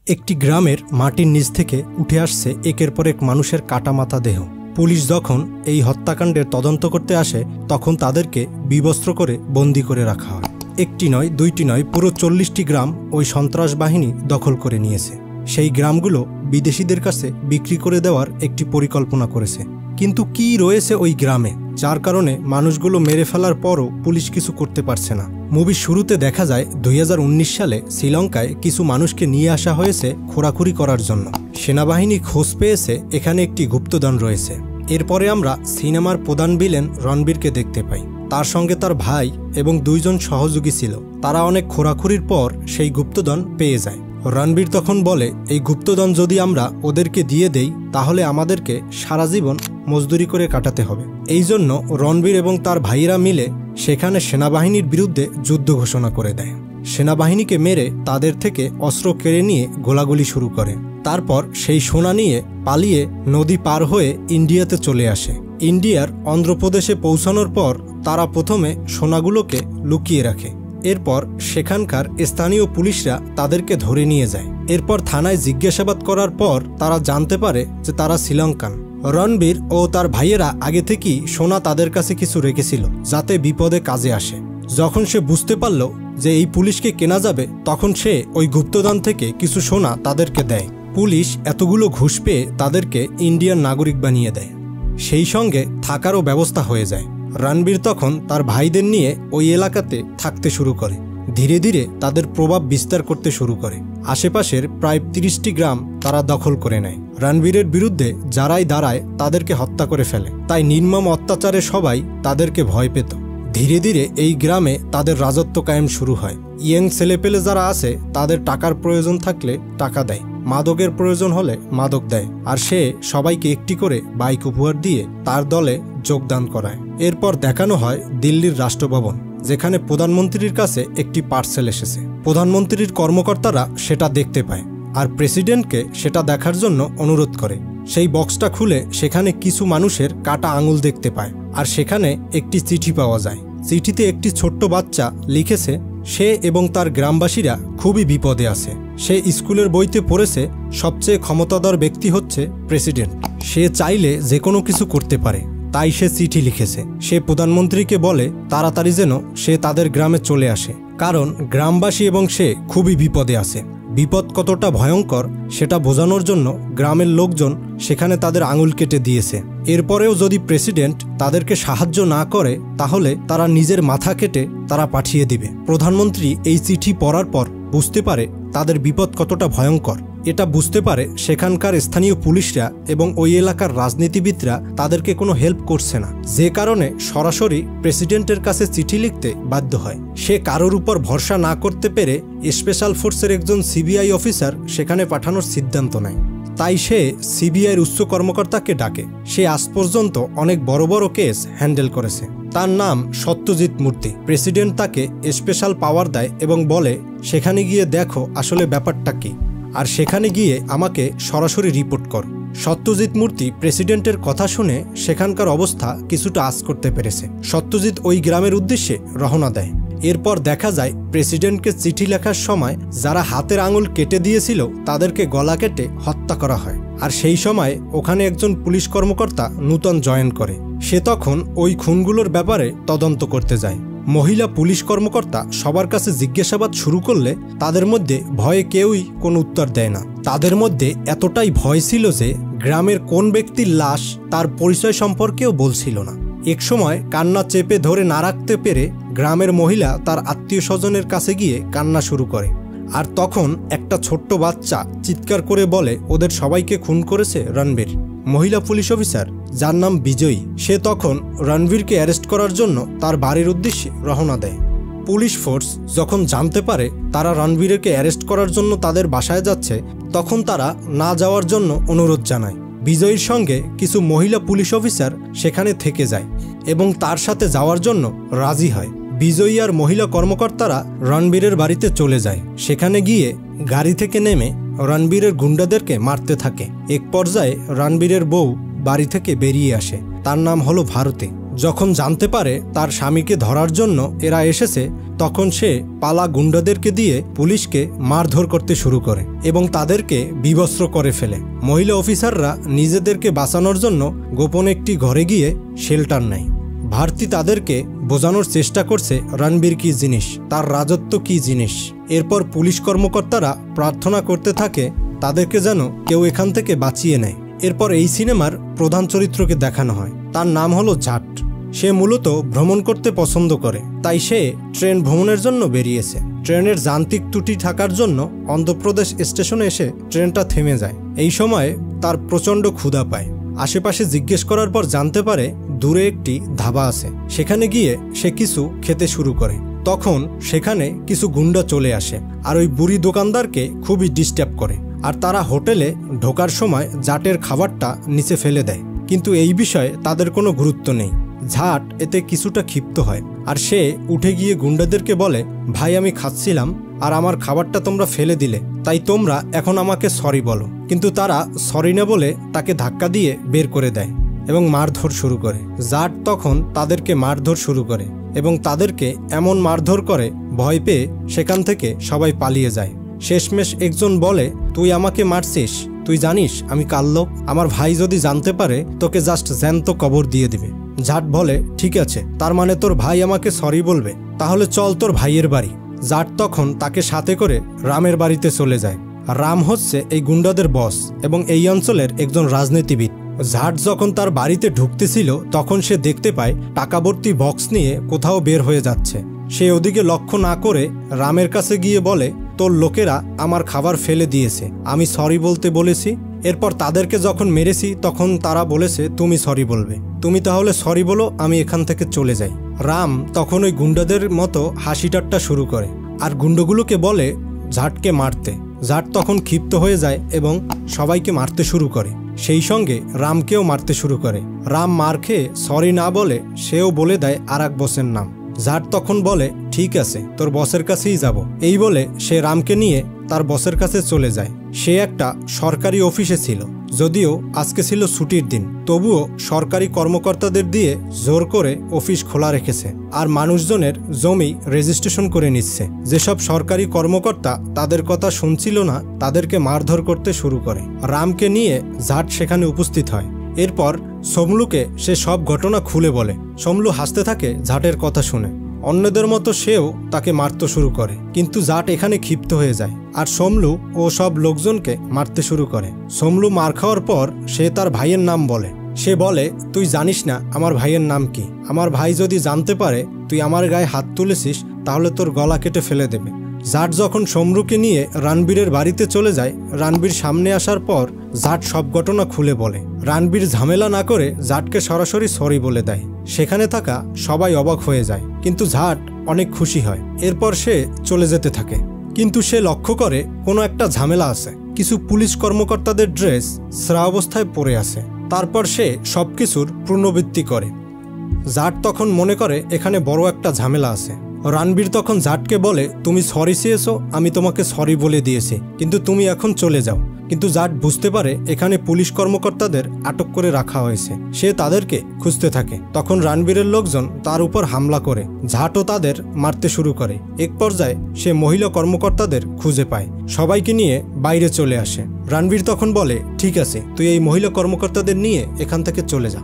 একটি গ্রামের মাটির নিচ থেকে উঠে আসছে একের পর এক মানুষের কাটামাথা দেহ। পুলিশ যখন এই হত্যাকাণ্ডের তদন্ত করতে আসে তখন তাদেরকে বিবস্ত্র করে বন্দী করে রাখা হয়। একটি নয়, দুইটি নয়, পুরো 40টি গ্রাম ওই সন্ত্রাস বাহিনী দখল করে নিয়েছে। সেই গ্রামগুলো বিদেশিদের কাছে বিক্রি করে দেওয়ার একটি পরিকল্পনা করেছে। কিন্তু কি রয়েছে ওই গ্রামে, যার কারণে মানুষগুলো মেরে ফেলার পরও পুলিশ কিছু করতে পারছে না? মুভির শুরুতে দেখা যায় 2019 সালে শ্রীলঙ্কায় কিছু মানুষকে নিয়ে আসা হয়েছে খোরাখুরি করার জন্য। সেনাবাহিনী খোঁজ পেয়েছে এখানে একটি গুপ্তধন রয়েছে। এরপরে আমরা সিনেমার প্রধান ভিলেন রণবীরকে দেখতে পাই। তার সঙ্গে তার ভাই এবং 2 জন সহযোগী ছিল। তারা অনেক খোরাখুরির পর সেই গুপ্তধন পেয়ে যায়। রণবীর তখন বলে, এই গুপ্তধন যদি আমরা ওদেরকে দিয়ে দেই তাহলে আমাদেরকে সারা জীবন মজদুরি করে কাটাতে হবে। এই জন্য রণবীর এবং তার ভাইয়েরা মিলে সেখানে সেনাবাহিনীর বিরুদ্ধে যুদ্ধ ঘোষণা করে দেয়। সেনাবাহিনীকে মেরে তাদের থেকে অস্ত্র কেড়ে নিয়ে গোলাগুলি শুরু করে। তারপর সেই সোনা নিয়ে পালিয়ে নদী পার হয়ে ইন্ডিয়াতে চলে আসে। ইন্ডিয়ার অন্ধ্রপ্রদেশে পৌঁছানোর পর তারা প্রথমে সোনাগুলোকে লুকিয়ে রাখে। এরপর সেখানকার স্থানীয় পুলিশরা তাদেরকে ধরে নিয়ে যায়। এরপর থানায় জিজ্ঞাসাবাদ করার পর তারা জানতে পারে যে তারা শ্রীলঙ্কান। রণবীর ও তার ভাইয়েরা আগে থেকেই সোনা তাদের কাছে কিছু রেখেছিল যাতে বিপদে কাজে আসে। যখন সে বুঝতে পারল যে এই পুলিশকে কেনা যাবে তখন সে ওই গুপ্তধন থেকে কিছু সোনা তাদেরকে দেয়। পুলিশ এতগুলো ঘুষ পেয়ে তাদেরকে ইন্ডিয়ান নাগরিক বানিয়ে দেয়। সেই সঙ্গে থাকারও ব্যবস্থা হয়ে যায়। রণবীর তখন তার ভাইদের নিয়ে ওই এলাকাতে থাকতে শুরু করে। ধীরে ধীরে তাদের প্রভাব বিস্তার করতে শুরু করে। আশেপাশের প্রায় 30টি গ্রাম তারা দখল করে নেয়। রণবীরের বিরুদ্ধে যারাই দাঁড়ায় তাদেরকে হত্যা করে ফেলে। তাই নির্মম অত্যাচারে সবাই তাদেরকে ভয় পেত। ধীরে ধীরে এই গ্রামে তাদের রাজত্ব কায়েম শুরু হয়। ইয়ং ছেলেপেলে যারা আছে তাদের টাকার প্রয়োজন থাকলে টাকা দেয়, মাদকের প্রয়োজন হলে মাদক দেয়, আর সে সবাইকে একটি করে বাইক উপহার দিয়ে তার দলে যোগদান করায়। এরপর দেখানো হয় দিল্লির রাষ্ট্রভবন, যেখানে প্রধানমন্ত্রীর কাছে একটি পার্সেল এসেছে। প্রধানমন্ত্রীর কর্মকর্তারা সেটা দেখতে পায় আর প্রেসিডেন্টকে সেটা দেখার জন্য অনুরোধ করে। সেই বক্সটা খুলে সেখানে কিছু মানুষের কাটা আঙুল দেখতে পায় আর সেখানে একটি চিঠি পাওয়া যায়। চিঠিতে একটি ছোট্ট বাচ্চা লিখেছে সে এবং তার গ্রামবাসীরা খুবই বিপদে আছে। সে স্কুলের বইতে পড়েছে সবচেয়ে ক্ষমতাধর ব্যক্তি হচ্ছে প্রেসিডেন্ট। সে চাইলে যে কোনো কিছু করতে পারে, তাই সে চিঠি লিখেছে। সে প্রধানমন্ত্রীকে বলে তাড়াতাড়ি যেন সে তাদের গ্রামে চলে আসে, কারণ গ্রামবাসী এবং সে খুবই বিপদে আছে। বিপদ কতটা ভয়ঙ্কর সেটা বোঝানোর জন্য গ্রামের লোকজন সেখানে তাদের আঙুল কেটে দিয়েছে। এরপরেও যদি প্রেসিডেন্ট তাদেরকে সাহায্য না করে তাহলে তারা নিজের মাথা কেটে তারা পাঠিয়ে দিবে। প্রধানমন্ত্রী এই চিঠি পড়ার পর বুঝতে পারে তাদের বিপদ কতটা ভয়ঙ্কর। এটা বুঝতে পারে সেখানকার স্থানীয় পুলিশরা এবং ওই এলাকার রাজনীতিবিদরা তাদেরকে কোনো হেল্প করছে না, যে কারণে সরাসরি প্রেসিডেন্টের কাছে চিঠি লিখতে বাধ্য হয়। সে কারোর উপর ভরসা না করতে পেরে স্পেশাল ফোর্সের একজন সিবিআই অফিসার সেখানে পাঠানোর সিদ্ধান্ত নেয়। তাই সে সিবিআইয়ের উচ্চ কর্মকর্তাকে ডাকে। সে আজ পর্যন্ত অনেক বড় বড় কেস হ্যান্ডেল করেছে। তার নাম সত্যজিৎ মূর্তি। প্রেসিডেন্ট তাকে স্পেশাল পাওয়ার দেয় এবং বলে সেখানে গিয়ে দেখো আসলে ব্যাপারটা কি, আর সেখানে গিয়ে আমাকে সরাসরি রিপোর্ট কর। সত্যজিৎ মূর্তি প্রেসিডেন্টের কথা শুনে সেখানকার অবস্থা কিছুটা আঁচ করতে পেরেছে। সত্যজিৎ ওই গ্রামের উদ্দেশ্যে রওনা দেয়। এরপর দেখা যায় প্রেসিডেন্টকে চিঠি লেখার সময় যারা হাতের আঙুল কেটে দিয়েছিল তাদেরকে গলা কেটে হত্যা করা হয়। আর সেই সময় ওখানে একজন পুলিশ কর্মকর্তা নূতন জয়েন করে। সে তখন ওই খুনগুলোর ব্যাপারে তদন্ত করতে যায়। মহিলা পুলিশ কর্মকর্তা সবার কাছে জিজ্ঞাসাবাদ শুরু করলে তাদের মধ্যে ভয়ে কেউই কোনো উত্তর দেয় না। তাদের মধ্যে এতটাই ভয় ছিল যে গ্রামের কোন ব্যক্তির লাশ তার পরিচয় সম্পর্কেও বলছিল না। এক সময় কান্না চেপে ধরে না রাখতে পেরে গ্রামের মহিলা তার আত্মীয় স্বজনের কাছে গিয়ে কান্না শুরু করে। আর তখন একটা ছোট্ট বাচ্চা চিৎকার করে বলে ওদের সবাইকে খুন করেছে রণবীর। মহিলা পুলিশ অফিসার যার নাম বিজয়ী, সে তখন রণবীরকে অ্যারেস্ট করার জন্য তার বাড়ির উদ্দেশ্যে রওনা দেয়। পুলিশ ফোর্স যখন জানতে পারে তারা রণবীরকে অ্যারেস্ট করার জন্য তাদের বাসায় যাচ্ছে তখন তারা না যাওয়ার জন্য অনুরোধ জানায়। বিজয়ীর সঙ্গে কিছু মহিলা পুলিশ অফিসার সেখানে থেকে যায় এবং তার সাথে যাওয়ার জন্য রাজি হয়। বিজয়ী আর মহিলা কর্মকর্তারা রণবীরের বাড়িতে চলে যায়। সেখানে গিয়ে গাড়ি থেকে নেমে রণবীরের গুন্ডাদেরকে মারতে থাকে। এক পর্যায়ে রণবীরের বউ বাড়ি থেকে বেরিয়ে আসে। তার নাম হলো ভারতী। যখন জানতে পারে তার স্বামীকে ধরার জন্য এরা এসেছে, তখন সে পালা গুন্ডাদেরকে দিয়ে পুলিশকে মারধর করতে শুরু করে এবং তাদেরকে বিবস্ত্র করে ফেলে। মহিলা অফিসাররা নিজেদেরকে বাঁচানোর জন্য গোপন একটি ঘরে গিয়ে শেল্টার নেয়। ভারতী তাদেরকে বোঝানোর চেষ্টা করছে রণবীর কি জিনিস, তার রাজত্ব কি জিনিস। এরপর পুলিশ কর্মকর্তারা প্রার্থনা করতে থাকে তাদেরকে যেন কেউ এখান থেকে বাঁচিয়ে নেয়। এরপর এই সিনেমার প্রধান চরিত্রকে দেখানো হয়, তার নাম হলো জাট। সে মূলত ভ্রমণ করতে পছন্দ করে, তাই সে ট্রেন ভ্রমণের জন্য বেরিয়েছে। ট্রেনের যান্ত্রিক ত্রুটি থাকার জন্য অন্ধ্রপ্রদেশ স্টেশনে এসে ট্রেনটা থেমে যায়। এই সময় তার প্রচণ্ড ক্ষুধা পায়। আশেপাশে জিজ্ঞেস করার পর জানতে পারে দূরে একটি ধাবা আছে। সেখানে গিয়ে সে কিছু খেতে শুরু করে। তখন সেখানে কিছু গুন্ডা চলে আসে আর ওই বুড়ি দোকানদারকে খুবই ডিস্টার্ব করে। আর তারা হোটেলে ঢোকার সময় জাটের খাবারটা নিচে ফেলে দেয়, কিন্তু এই বিষয়ে তাদের কোনো গুরুত্ব নেই। জাট এতে কিছুটা ক্ষিপ্ত হয় আর সে উঠে গিয়ে গুন্ডাদেরকে বলে, ভাই আমি খাচ্ছিলাম আর আমার খাবারটা তোমরা ফেলে দিলে, তাই তোমরা এখন আমাকে সরি বলো। কিন্তু তারা সরি না বলে তাকে ধাক্কা দিয়ে বের করে দেয় এবং মারধর শুরু করে। জাট তখন তাদেরকে মারধর শুরু করে এবং তাদেরকে এমন মারধর করে ভয় পেয়ে সেখান থেকে সবাই পালিয়ে যায়। শেষমেশ একজন বলে, তুই আমাকে মারছিস, তুই জানিস আমি কার লোক? আমার ভাই যদি জানতে পারে তোকে জাস্ট জ্যান্ত কবর দিয়ে দিবে। জাট বলে, ঠিক আছে, তার মানে তোর ভাই আমাকে সরি বলবে, তাহলে চল তোর ভাইয়ের বাড়ি। জাট তখন তাকে সাথে করে রামের বাড়িতে চলে যায়। রাম হচ্ছে এই গুন্ডাদের বস এবং এই অঞ্চলের একজন রাজনীতিবিদ। জাট যখন তার বাড়িতে ঢুকতেছিল তখন সে দেখতে পায় টাকা ভর্তি বক্স নিয়ে কোথাও বের হয়ে যাচ্ছে। সে ওদিকে লক্ষ্য না করে রামের কাছে গিয়ে বলে, তোর লোকেরা আমার খাবার ফেলে দিয়েছে, আমি সরি বলতে বলেছি। এরপর তাদেরকে যখন মেরেছি তখন তারা বলেছে তুমি সরি বলবে, তুমি তাহলে সরি বলো, আমি এখান থেকে চলে যাই। রাম তখন ওই গুন্ডাদের মতো হাসি ঠাট্টা শুরু করে আর গুন্ডাগুলোকে বলে জাটকে মারতে। জাট তখন ক্ষিপ্ত হয়ে যায় এবং সবাইকে মারতে শুরু করে, সেই সঙ্গে রামকেও মারতে শুরু করে। রাম মার খেয়ে সরি না বলে সেও বলে দেয় আর এক বসের নাম। জাট তখন বলে, ঠিক আছে, তোর বসের কাছেই যাব। এই বলে সে রামকে নিয়ে তার বসের কাছে চলে যায়। সে একটা সরকারি অফিসে ছিল, যদিও আজকে ছিল ছুটির দিন, তবুও সরকারি কর্মকর্তাদের দিয়ে জোর করে অফিস খোলা রেখেছে আর মানুষজনের জমি রেজিস্ট্রেশন করে নিচ্ছে। যেসব সরকারি কর্মকর্তা তাদের কথা শুনছিল না তাদেরকে মারধর করতে শুরু করে। রামকে নিয়ে জাট সেখানে উপস্থিত হয়। এরপর সমলুকে সে সব ঘটনা খুলে বলে। সমলু হাসতে থাকে জাটের কথা শুনে। অন্যদের মতো সেও তাকে মারতে শুরু করে, কিন্তু জাট এখানে ক্ষিপ্ত হয়ে যায় আর সমলু ও সব লোকজনকে মারতে শুরু করে। সমলু মার খাওয়ার পর সে তার ভাইয়ের নাম বলে। সে বলে, তুই জানিস না আমার ভাইয়ের নাম কি? আমার ভাই যদি জানতে পারে তুই আমার গায়ে হাত তুলেছিস তাহলে তোর গলা কেটে ফেলে দেবে। জাট যখন সমলুকে নিয়ে রণবীরের বাড়িতে চলে যায়, রণবীর সামনে আসার পর জাট সব ঘটনা খুলে বলে। রণবীর ঝামেলা না করে জাটকে সরাসরি সরি বলে দেয়। সেখানে থাকা সবাই অবাক হয়ে যায়, কিন্তু জাট অনেক খুশি হয়। এরপর সে চলে যেতে থাকে, কিন্তু সে লক্ষ্য করে কোনো একটা ঝামেলা আছে। কিছু পুলিশ কর্মকর্তাদের ড্রেস শ্রা অবস্থায় পড়ে আছে। তারপর সে সবকিছুর পুনরাবৃত্তি করে। জাট তখন মনে করে এখানে বড় একটা ঝামেলা আছে। রণবীর তখন জাটকে বলে, তুমি সরি চেয়েছো, আমি তোমাকে সরি বলে দিয়েছি, কিন্তু তুমি এখন চলে যাও। কিন্তু জাট বুঝতে পারে এখানে পুলিশ কর্মকর্তাদের আটক করে রাখা হয়েছে। সে তাদেরকে খুঁজতে থাকে। তখন রণবীরের লোকজন তার উপর হামলা করে। জাটও তাদের মারতে শুরু করে। এক পর্যায়ে সে মহিলা কর্মকর্তাদের খুঁজে পায়, সবাইকে নিয়ে বাইরে চলে আসে। রণবীর তখন বলে, ঠিক আছে, তুই এই মহিলা কর্মকর্তাদের নিয়ে এখান থেকে চলে যা,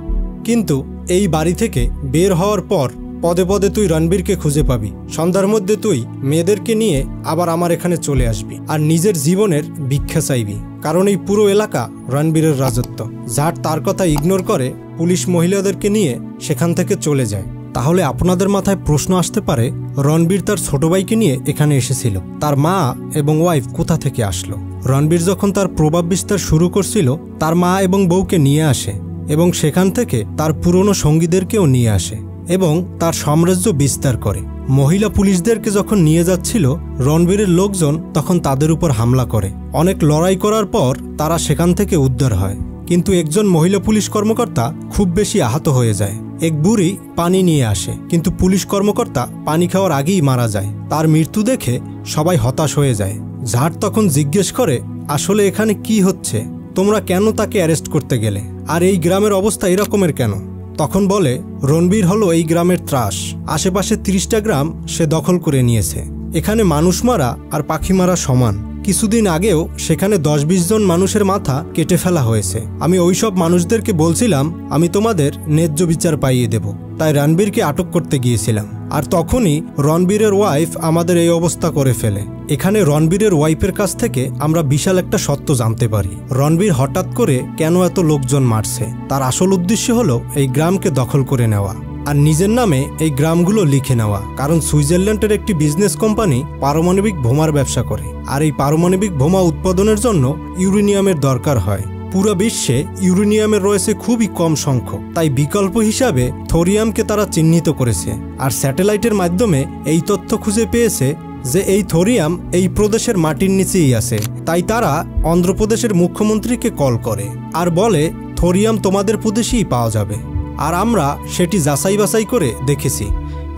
কিন্তু এই বাড়ি থেকে বের হওয়ার পর পদে পদে তুই রণবীরকে খুঁজে পাবি। সন্ধ্যার মধ্যে তুই মেয়েদেরকে নিয়ে আবার আমার এখানে চলে আসবি আর নিজের জীবনের ভিক্ষা চাইবি, কারণ এই পুরো এলাকা রণবীরের রাজত্ব। জাট তার কথা ইগনোর করে পুলিশ মহিলাদেরকে নিয়ে সেখান থেকে চলে যায়। তাহলে আপনাদের মাথায় প্রশ্ন আসতে পারে, রণবীর তার ছোট ভাইকে নিয়ে এখানে এসেছিল, তার মা এবং ওয়াইফ কোথা থেকে আসলো? রণবীর যখন তার প্রভাব বিস্তার শুরু করছিল তার মা এবং বউকে নিয়ে আসে এবং সেখান থেকে তার পুরনো সঙ্গীদেরকেও নিয়ে আসে এবং তার সাম্রাজ্য বিস্তার করে। মহিলা পুলিশদেরকে যখন নিয়ে যাচ্ছিল রণবীরের লোকজন তখন তাদের উপর হামলা করে। অনেক লড়াই করার পর তারা সেখান থেকে উদ্ধার হয়, কিন্তু একজন মহিলা পুলিশ কর্মকর্তা খুব বেশি আহত হয়ে যায়। এক বুড়ি পানি নিয়ে আসে, কিন্তু পুলিশ কর্মকর্তা পানি খাওয়ার আগেই মারা যায়। তার মৃত্যু দেখে সবাই হতাশ হয়ে যায়। জাট তখন জিজ্ঞেস করে, আসলে এখানে কি হচ্ছে? তোমরা কেন তাকে অ্যারেস্ট করতে গেলে? আর এই গ্রামের অবস্থা এরকমের কেন? তখন বলে রণবীর হলো এই গ্রামের ত্রাস, আশেপাশে 30টা গ্রাম সে দখল করে নিয়েছে। এখানে মানুষ মারা আর পাখি মারা সমান। কিছুদিন আগেও সেখানে 10-20 জন মানুষের মাথা কেটে ফেলা হয়েছে। আমি ওইসব মানুষদেরকে বলছিলাম আমি তোমাদের ন্যায্য বিচার পাইয়ে দেব, তাই রণবীরকে আটক করতে গিয়েছিলাম। আর তখনই রণবীরের ওয়াইফ আমাদের এই অবস্থা করে ফেলে। এখানে রণবীরের ওয়াইফের কাছ থেকে আমরা বিশাল একটা সত্য জানতে পারি। রণবীর হঠাৎ করে কেন এত লোকজন মারছে, তার আসল উদ্দেশ্য হলো এই গ্রামকে দখল করে নেওয়া আর নিজের নামে এই গ্রামগুলো লিখে নেওয়া। কারণ সুইজারল্যান্ডের একটি বিজনেস কোম্পানি পারমাণবিক বোমার ব্যবসা করে, আর এই পারমাণবিক বোমা উৎপাদনের জন্য ইউরেনিয়ামের দরকার হয়। পুরো বিশ্বে ইউরেনিয়ামের রয়েছে খুবই কম সংখ্যক, তাই বিকল্প হিসাবে থোরিয়ামকে তারা চিহ্নিত করেছে। আর স্যাটেলাইটের মাধ্যমে এই তথ্য খুঁজে পেয়েছে যে এই থোরিয়াম এই প্রদেশের মাটির নিচেই আছে। তাই তারা অন্ধ্রপ্রদেশের মুখ্যমন্ত্রীকে কল করে আর বলে থোরিয়াম তোমাদের প্রদেশেই পাওয়া যাবে। আর আমরা সেটি যাচাই বাছাই করে দেখেছি।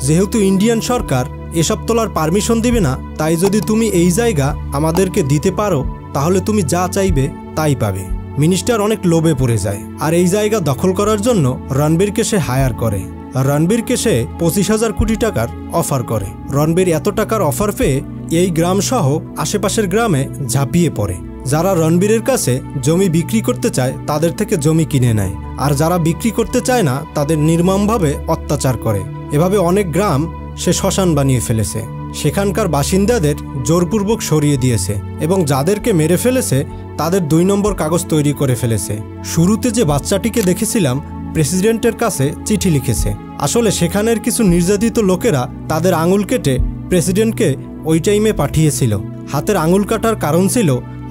যেহেতু ইন্ডিয়ান সরকার এসব তোলার পারমিশন দিবে না, তাই যদি তুমি এই জায়গা আমাদেরকে দিতে পারো তাহলে তুমি যা চাইবে তাই পাবে। মিনিস্টার অনেক লোভে পড়ে যায় আর এই জায়গা দখল করার জন্য রণবীরকে সে হায়ার করে। রণবীরকে সে 25,000 কোটি টাকার অফার করে। রণবীর এত টাকার অফার পেয়ে এই গ্রাম সহ আশেপাশের গ্রামে ঝাঁপিয়ে পড়ে। যারা রণবীরের কাছে জমি বিক্রি করতে চায় তাদের থেকে জমি কিনে নেয়, আর যারা বিক্রি করতে চায় না তাদের নির্মমভাবে অত্যাচার করে। এভাবে অনেক গ্রাম সে শ্মশান বানিয়ে ফেলেছে। সেখানকার বাসিন্দাদের জোরপূর্বক সরিয়ে দিয়েছে এবং যাদেরকে মেরে ফেলেছে তাদের 2 নম্বর কাগজ তৈরি করে ফেলেছে। শুরুতে যে বাচ্চাটিকে দেখেছিলাম প্রেসিডেন্টের কাছে চিঠি লিখেছে। আসলে সেখানের কিছু নির্যাতিত লোকেরা তাদের আঙুল কেটে প্রেসিডেন্টকে ওই টাইমে পাঠিয়েছিল। হাতের আঙুল কাটার কারণ ছিল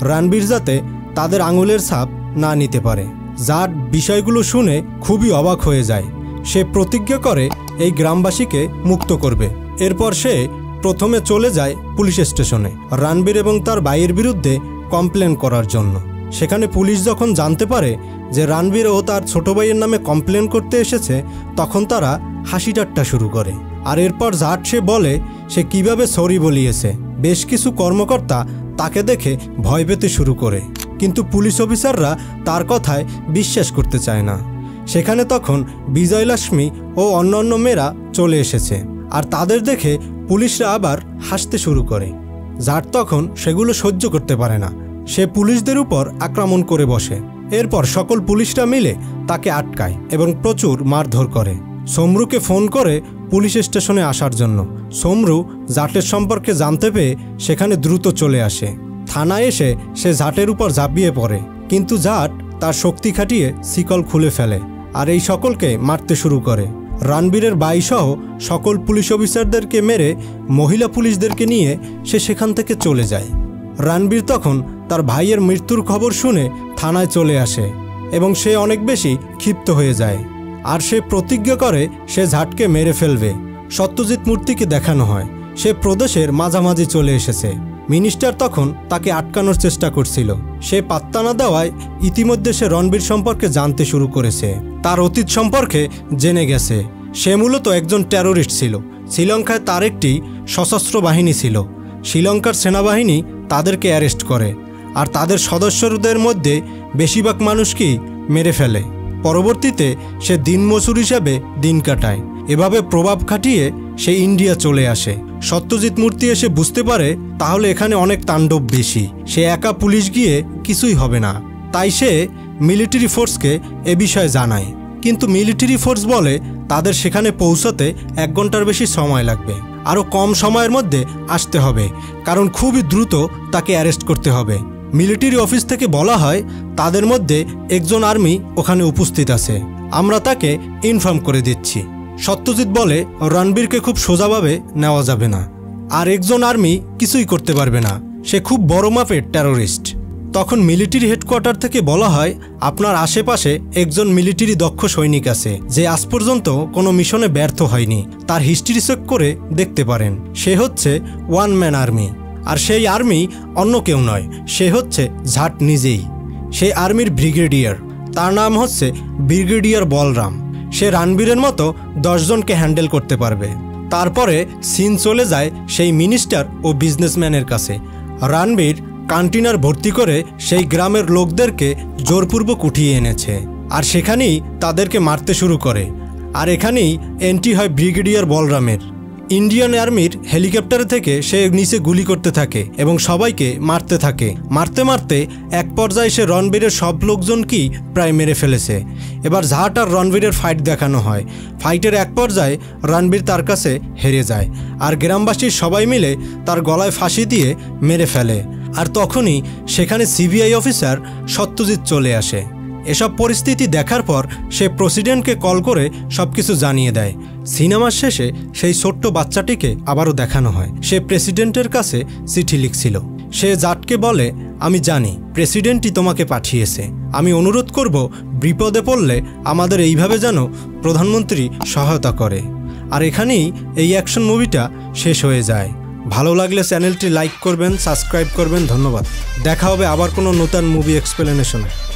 রণবীর যাতে তাদের আঙুলের ছাপ না নিতে পারে। যার বিষয়গুলো শুনে খুবই অবাক হয়ে যায়। সে প্রতিজ্ঞা করে এই গ্রামবাসীকে মুক্ত করবে। এরপর সে প্রথমে চলে যায় পুলিশ স্টেশনে রণবীর এবং তার ভাইয়ের বিরুদ্ধে কমপ্লেন করার জন্য। সেখানে পুলিশ যখন জানতে পারে যে রণবীর ও তার ছোট ভাইয়ের নামে কমপ্লেন করতে এসেছে, তখন তারা হাসি ঠাট্টা শুরু করে। আর এরপর জাট সে বলে সে কিভাবে সরি বলিয়েছে। বেশ কিছু কর্মকর্তা তাকে দেখে ভয় পেতে শুরু করে, কিন্তু পুলিশ অফিসাররা তার কথায় বিশ্বাস করতে চায় না। সেখানে তখন বিজয়লক্ষ্মী ও অন্যান্য মেয়েরা চলে এসেছে, আর তাদের দেখে পুলিশরা আবার হাসতে শুরু করে। জাট তখন সেগুলো সহ্য করতে পারে না, সে পুলিশদের উপর আক্রমণ করে বসে। এরপর সকল পুলিশরা মিলে তাকে আটকায় এবং প্রচুর মারধর করে। সমরুকে ফোন করে পুলিশ স্টেশনে আসার জন্য। সমরু জাটের সম্পর্কে জানতে পেয়ে সেখানে দ্রুত চলে আসে। থানায় এসে সে জাটের উপর ঝাঁপিয়ে পড়ে, কিন্তু জাট তার শক্তি খাটিয়ে শিকল খুলে ফেলে আর এই সকলকে মারতে শুরু করে। রণবীরের ভাইসহ সকল পুলিশ অফিসারদেরকে মেরে মহিলা পুলিশদেরকে নিয়ে সে সেখান থেকে চলে যায়। রণবীর তখন তার ভাইয়ের মৃত্যুর খবর শুনে থানায় চলে আসে এবং সে অনেক বেশি ক্ষিপ্ত হয়ে যায়। আর সে প্রতিজ্ঞা করে সে জাটকে মেরে ফেলবে। সত্যজিৎ মূর্তিকে দেখানো হয় সে প্রদেশের মাঝামাঝি চলে এসেছে। মিনিস্টার তখন তাকে আটকানোর চেষ্টা করছিল। সে পাত্তা না দেওয়ায় ইতিমধ্যে সে রণবীর সম্পর্কে জানতে শুরু করেছে। তার অতীত সম্পর্কে জেনে গেছে। সে মূলত একজন টেরোরিস্ট ছিল। শ্রীলঙ্কায় তার একটি সশস্ত্র বাহিনী ছিল। শ্রীলঙ্কার সেনাবাহিনী তাদেরকে অ্যারেস্ট করে আর তাদের সদস্যদের মধ্যে বেশিরভাগ মানুষকেই মেরে ফেলে। পরবর্তীতে সে দিনমজুর হিসাবে দিন কাটায়। এভাবে প্রভাব খাটিয়ে সে ইন্ডিয়া চলে আসে। সত্যজিৎ মূর্তি এসে বুঝতে পারে তাহলে এখানে অনেক তাণ্ডব বেশি, সে একা পুলিশ গিয়ে কিছুই হবে না। তাই সে মিলিটারি ফোর্সকে এ বিষয়ে জানায়, কিন্তু মিলিটারি ফোর্স বলে তাদের সেখানে পৌঁছাতে 1 ঘন্টার বেশি সময় লাগবে। আরও কম সময়ের মধ্যে আসতে হবে, কারণ খুবই দ্রুত তাকে অ্যারেস্ট করতে হবে। মিলিটারি অফিস থেকে বলা হয় তাদের মধ্যে একজন আর্মি ওখানে উপস্থিত আছে, আমরা তাকে ইনফর্ম করে দিচ্ছি। সত্যজিৎ বলে রণবীরকে খুব সোজাভাবে নেওয়া যাবে না, আর একজন আর্মি কিছুই করতে পারবে না, সে খুব বড় মাপের টেরোরিস্ট। তখন মিলিটারি হেডকোয়ার্টার থেকে বলা হয় আপনার আশেপাশে একজন মিলিটারি দক্ষ সৈনিক আছে যে আজ পর্যন্ত কোনো মিশনে ব্যর্থ হয়নি, তার হিস্ট্রি চেক করে দেখতে পারেন। সে হচ্ছে 1 ম্যান আর্মি, আর সেই আর্মি অন্য কেউ নয়, সে হচ্ছে জাট নিজেই। সেই আর্মির ব্রিগেডিয়ার, তার নাম হচ্ছে ব্রিগেডিয়ার বলরাম। সে রণবীরের মতো 10 জনকে হ্যান্ডেল করতে পারবে। তারপরে সিন চলে যায় সেই মিনিস্টার ও বিজনেসম্যানের কাছে। রণবীর কন্টেইনার ভর্তি করে সেই গ্রামের লোকদেরকে জোরপূর্বক উঠিয়ে এনেছে। আর সেখানেই তাদেরকে মারতে শুরু করে। আর এখানেই এন্ট্রি হয় ব্রিগেডিয়ার বলরামের। ইন্ডিয়ান আর্মির হেলিকপ্টার থেকে সে নিচে গুলি করতে থাকে এবং সবাইকে মারতে থাকে। মারতে মারতে এক পর্যায়ে সে রণবীরের সব লোকজনকেই প্রায় মেরে ফেলেছে। এবার জাট আর রণবীরের ফাইট দেখানো হয়। ফাইটের এক পর্যায়ে রণবীর তার কাছে হেরে যায় আর গ্রামবাসীর সবাই মিলে তার গলায় ফাঁসি দিয়ে মেরে ফেলে। আর তখনই সেখানে সিবিআই অফিসার সত্যজিৎ চলে আসে। এসব পরিস্থিতি দেখার পর সে প্রেসিডেন্টকে কল করে সব কিছু জানিয়ে দেয়। সিনেমার শেষে সেই ছোট্ট বাচ্চাটিকে আবারও দেখানো হয়। সে প্রেসিডেন্টের কাছে চিঠি লিখছিল। সে জাটকে বলে, আমি জানি প্রেসিডেন্টই তোমাকে পাঠিয়েছে। আমি অনুরোধ করব বিপদে পড়লে আমাদের এইভাবে যেন প্রধানমন্ত্রী সহায়তা করে। আর এখানেই এই অ্যাকশন মুভিটা শেষ হয়ে যায়। ভালো লাগলে চ্যানেলটি লাইক করবেন, সাবস্ক্রাইব করবেন। ধন্যবাদ। দেখা হবে আবার কোনো নতুন মুভি এক্সপ্লেনেশনে।